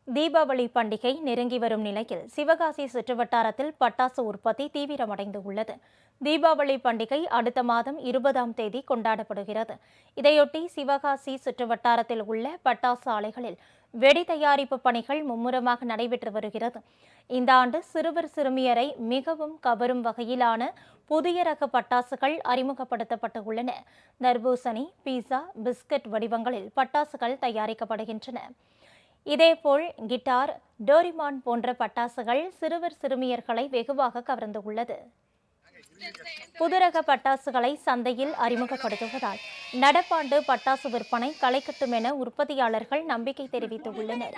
தீபாவளி பண்டிகை நெருங்கி வரும் நிலையில் சிவகாசி சுற்றுவட்டாரத்தில் பட்டாசு உற்பத்தி தீவிரமடைந்து உள்ளது. தீபாவளி பண்டிகை அடுத்த மாதம் 20ஆம் தேதி கொண்டாடப்படுகிறது. இதையொட்டி சிவகாசி சுற்றுவட்டாரத்தில் உள்ள பட்டாசு ஆலைகளில் வெடி தயாரிப்பு பணிகள் மும்முரமாக நடைபெற்று வருகிறது. இந்த ஆண்டு சிறுவர் சிறுமியரை மிகவும் கவரும் வகையிலான புதிய ரக பட்டாசுகள் அறிமுகப்படுத்தப்பட்டு உள்ளன. தர்பூசணி, பீஸா, பிஸ்கட் வடிவங்களில் பட்டாசுகள் தயாரிக்கப்படுகின்றன. இதேபோல் கிட்டார், டோரிமான் போன்ற பட்டாசுகள் சிறுவர் சிறுமியர்களை வெகுவாக கவர்ந்துள்ளது. புதுரக பட்டாசுகளை சந்தையில் அறிமுகப்படுத்துவதால் நடப்பாண்டு பட்டாசு விற்பனை களை கட்டும் என உற்பத்தியாளர்கள் நம்பிக்கை தெரிவித்துள்ளனர்.